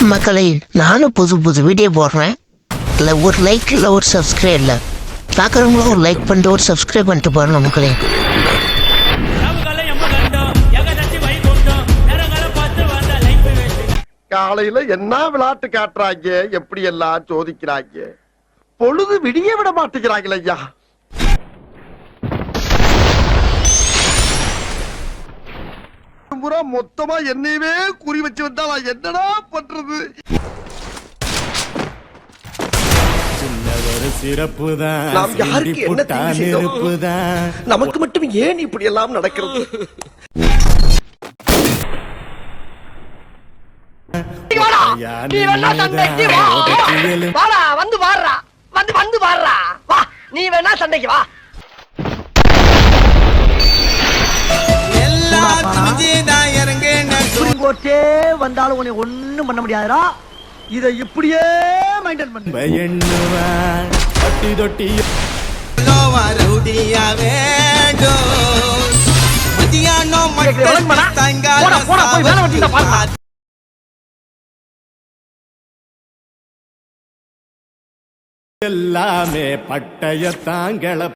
மக்களே, நானும் புது புது வீடியோ போடுறேன். இல்லை ஒரு லைக் இல்லை ஒரு சப்ஸ்கிரைப் இல்லை பார்க்குறவங்களும் ஒரு லைக் பண்ணிட்டு ஒரு சப்ஸ்கிரைப் பண்ணிட்டு பாருங்க மக்களே. காலையில என்ன விளையாட்டு காட்டுறாங்க, எப்படி எல்லாம் சோதிக்கிறாங்க. பொழுது விடிய விட மாட்டேங்கிறாங்களே ஐயா. மொத்தமா என்னையவே குறி வச்சு வந்தா நான் என்னடா பண்றது? சிறப்புதான் நாம் யாருக்கு என்ன தீங்கு செய்தோம்? நமக்கு மட்டும் ஏன் இப்படி எல்லாம் நடக்கிறது? நீ வேணா சண்டைக்கு வா. கோச்சே வந்தாலும் உன்னை ஒண்ணும் பண்ண முடியாதுடா. இதை இப்படியே மெயின்டைன் பண்ணு. தொட்டி தொட்டி எல்லாமே பட்டய தாங்கள